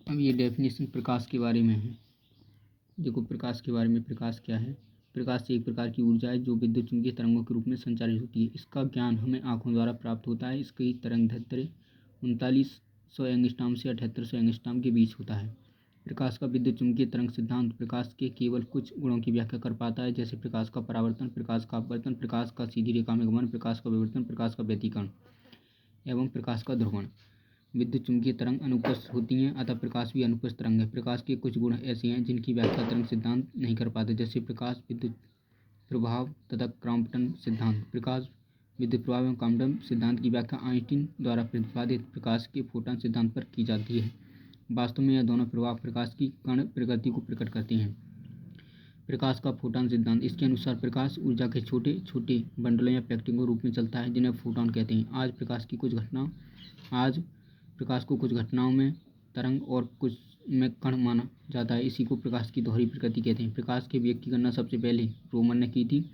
अब ये डेफिनेशन प्रकाश के बारे में है। देखो प्रकाश के बारे में, प्रकाश क्या है। प्रकाश एक प्रकार की ऊर्जा है जो विद्युत चुंबकीय तरंगों के रूप में संचारित होती है। इसका ज्ञान हमें आंखों द्वारा प्राप्त होता है। इसकी तरंग दैर्ध्य 3900 एंगस्ट्रॉम से 7800 एंगस्ट्रॉम के बीच होता है। प्रकाश का विद्युत चुंबकीय तरंग सिद्धांत प्रकाश के केवल कुछ गुणों की व्याख्या कर पाता है, जैसे प्रकाश का परावर्तन, प्रकाश का अपवर्तन, प्रकाश का सीधी रेखा में गमन, प्रकाश का विवर्तन, प्रकाश का व्यतिकरण एवं प्रकाश का ध्रुवण। विद्युत चुंबकीय तरंग अनुप्रस्थ होती हैं, अतः प्रकाश भी अनुप्रस्थ तरंग है। प्रकाश के कुछ गुण ऐसे हैं जिनकी व्याख्या तरंग सिद्धांत नहीं कर पाते, जैसे प्रकाश, विद्युत प्रभाव तथा क्रॉम्पटन सिद्धांत। प्रकाश, विद्युत प्रभाव एवं क्रॉम्पटन सिद्धांत की व्याख्या आइंस्टीन द्वारा प्रतिपादित प्रकाश के फोटॉन सिद्धांत पर की जाती है। वास्तव में यह दोनों प्रभाव प्रकाश की कण प्रकृति को प्रकट करते हैं। प्रकाश का फोटॉन सिद्धांत, इसके अनुसार प्रकाश ऊर्जा के छोटे छोटे बंडलों या पैकेटों के रूप में चलता है, जिन्हें फोटॉन कहते हैं। आज प्रकाश को कुछ घटनाओं में तरंग और कुछ में कण माना जाता है। इसी को प्रकाश की दोहरी प्रकृति कहते हैं। प्रकाश के वेग की गणना सबसे पहले रोमन ने की थी।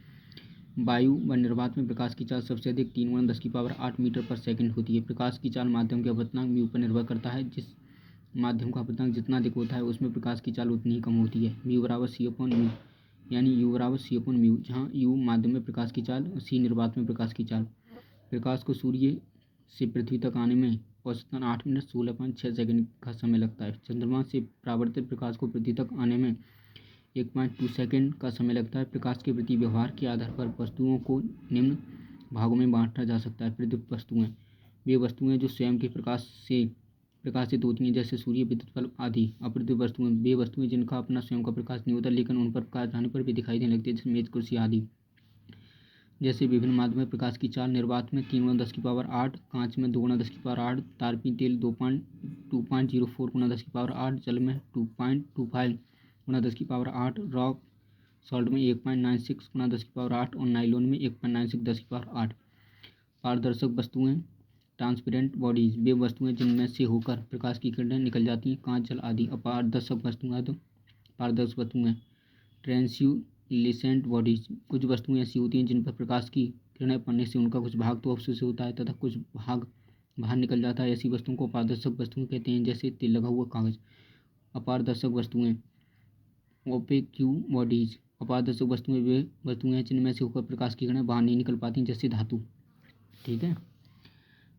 वायु व निर्वात में प्रकाश की चाल सबसे अधिक 3×10⁸ मीटर पर सेकंड होती है। प्रकाश की चाल माध्यम के अपवर्तनांक म्यू पर निर्भर करता है। जिस माध्यम का अपवर्तनांक जितना अधिक होता है उसमें प्रकाश की चाल उतनी ही कम होती है। म्यू बराबर c/μ, यानी u बराबर c/μ, जहाँ u माध्यम में प्रकाश की चाल और c निर्वात में प्रकाश की चाल। प्रकाश को सूर्य से पृथ्वी तक आने में औसतन 8 मिनट 16.6 सेकंड का समय लगता है। चंद्रमा से परावर्तित प्रकाश को पृथ्वी तक आने में 1.2 सेकंड का समय लगता है। प्रकाश के प्रति व्यवहार के आधार पर वस्तुओं को निम्न भागों में बांटा जा सकता है। प्रदीप्त वस्तुएं, वे वस्तुएं जो स्वयं के प्रकाश से प्रकाशित होती हैं, जैसे सूर्य, विद्युत बल्ब आदि। अप्रदीप्त वस्तुएं, वे वस्तुएं जिनका अपना स्वयं का प्रकाश नहीं होता लेकिन उन पर प्रकाश डालने पर भी दिखाई देने लगती है, जैसे मेज, कुर्सी आदि। जैसे विभिन्न माध्यम में प्रकाश की चाल निर्वात में 3×10⁸, कांच में 2×10⁸, तारपीय तेल 2.04×10⁸, जल में 2.25×10⁸, रॉक सॉल्ट में 1.96×10⁸ और नाइलॉन में 1.96×10⁸। पारदर्शक वस्तुएं, ट्रांसपेरेंट बॉडीज, वे वस्तुएं जिनमें से होकर प्रकाश की किरणें निकल जाती हैं, कांच, जल आदि। अपारदर्शक वस्तुएं, ट्रांसल्यूसेंट बॉडीज, कुछ वस्तुएं ऐसी होती हैं जिन पर प्रकाश की किरणें पड़ने से उनका कुछ भाग तो अवशोषित होता है तथा कुछ भाग बाहर निकल जाता है। ऐसी वस्तुओं को अपारदर्शक वस्तुएं कहते हैं, जैसे तेल लगा हुआ कागज। अपारदर्शक वस्तुएं, ओपेक्यू बॉडीज, अपारदर्शक वस्तुएं वे वस्तुएं हैं जिनमें से होकर प्रकाश की किरणें बाहर नहीं निकल पाती, जैसे धातु। ठीक है।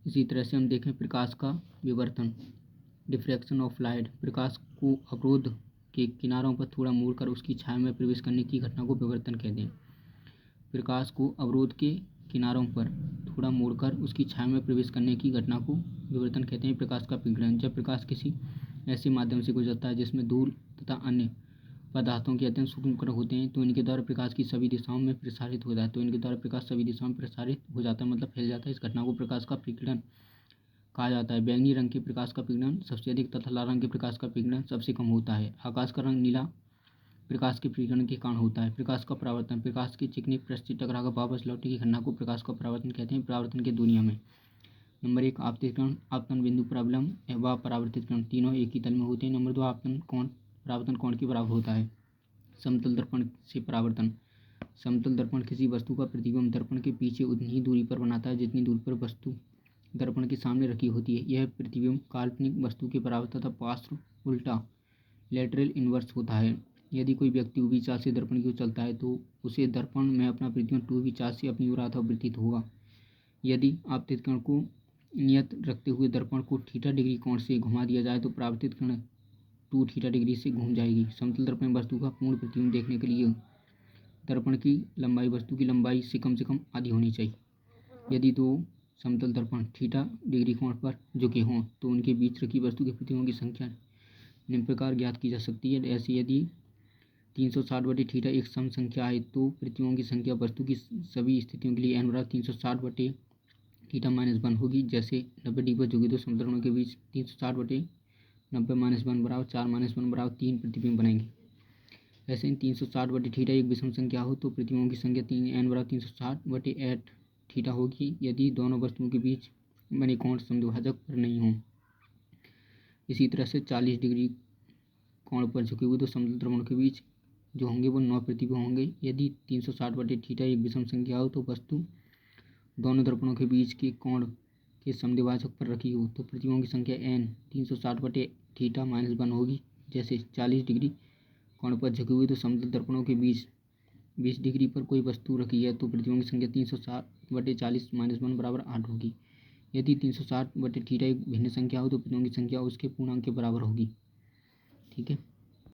इसी तरह से हम देखें प्रकाश का विवर्तन, डिफ्रैक्शन ऑफ लाइट। प्रकाश को अवरोध के किनारों पर थोड़ा मोड़कर उसकी छाया में प्रवेश करने की घटना को विवर्तन कहते हैं। प्रकाश को अवरोध के किनारों पर थोड़ा मोड़कर उसकी छाया में प्रवेश करने की घटना को विवर्तन कहते हैं। प्रकाश का विकिरण, जब प्रकाश किसी ऐसे माध्यम से गुजरता है जिसमें धूल तथा अन्य पदार्थों के अत्यंत सूक्ष्म कण होते हैं तो इनके द्वारा प्रकाश सभी दिशाओं में प्रसारित हो जाता है, मतलब फैल जाता है। इस घटना को प्रकाश का विकिरण कहा जाता है। बैंगनी रंग के प्रकाश का विकिरण सबसे अधिक तथा लाल रंग के प्रकाश का विकिरण सबसे कम होता है। आकाश का रंग नीला प्रकाश के विकिरण के कारण होता है। प्रकाश का परावर्तन, प्रकाश की चिकनी पृष्ठ से टकराकर वापस लौटने की घटना को प्रकाश का परावर्तन कहते हैं। परावर्तन के दो नियम हैं। नंबर 1 आपतित किरण, आपतन बिंदु प्रबलम व परावर्तित किरण तीनों एक ही तल में होते हैं। नंबर 2 परावर्तन कोण के बराबर होता है। समतल दर्पण से परावर्तन, समतल दर्पण किसी वस्तु का प्रतिबिंब दर्पण के पीछे उतनी ही दूरी पर बनाता है जितनी दूरी पर वस्तु दर्पण के सामने रखी होती है। यह प्रतिबिंब काल्पनिक वस्तु के बराबर तथा पार्श्व उल्टा लैटरल इन्वर्स होता है। यदि कोई व्यक्ति ऊपरी चाल से दर्पण की ओर चलता है तो उसे दर्पण में अपना प्रतिबिंब टूबी चाल से अपनी ओर आता प्रतीत होगा। यदि आपतित किरण को नियत रखते हुए दर्पण को θ डिग्री कोण से घुमा दिया जाए तो परावर्तित किरण 2θ डिग्री से घूम जाएगी। समतल दर्पण वस्तु का पूर्ण प्रतिबिंब देखने के लिए दर्पण की लंबाई वस्तु की लंबाई से कम आधी होनी चाहिए। यदि दो समतल दर्पण θ डिग्री कोण पर झुके हों तो उनके बीच रखी वस्तु के प्रतिबिंबों की संख्या निम्न प्रकार ज्ञात की जा सकती है। ऐसे यदि 360/θ एक सम संख्या है तो प्रतिबिंबों की संख्या वस्तु की सभी स्थितियों के लिए n बराबर 360/θ -1 होगी। जैसे 90 डिग्री पर झुके दो समतल के बीच 360/90 -1 बराबर 4 -1 बराबर 3 प्रतिबिंब बनेंगे। ऐसे 360/θ एक विषम संख्या हो तो प्रतिबिंबों की संख्या n बराबर 360/8θ होगी, यदि दोनों वस्तुओं के बीच बने कोण समद्विभाजक पर नहीं हों। इसी तरह से 40 डिग्री कोण पर झुके हुए दो समतल दर्पणों के बीच जो होंगे वो 9 प्रतिबिंब होंगे। यदि 360/θ एक विषम संख्या हो तो वस्तु दोनों दर्पणों के बीच के कोण के समद्विभाजक पर रखी हो तो प्रतिबिंबों की संख्या n 360/θ-1 होगी। जैसे 40 डिग्री कोण पर झुकी हुई तो समतल दर्पणों के बीच 20 डिग्री पर कोई वस्तु रखी है तो प्रतिबिंबों की संख्या 360/40-1 बराबर 8 होगी। यदि 360/θ एक भिन्न संख्या हो तो प्रतिबिंबों की संख्या उसके पूर्णांक के बराबर होगी। ठीक है।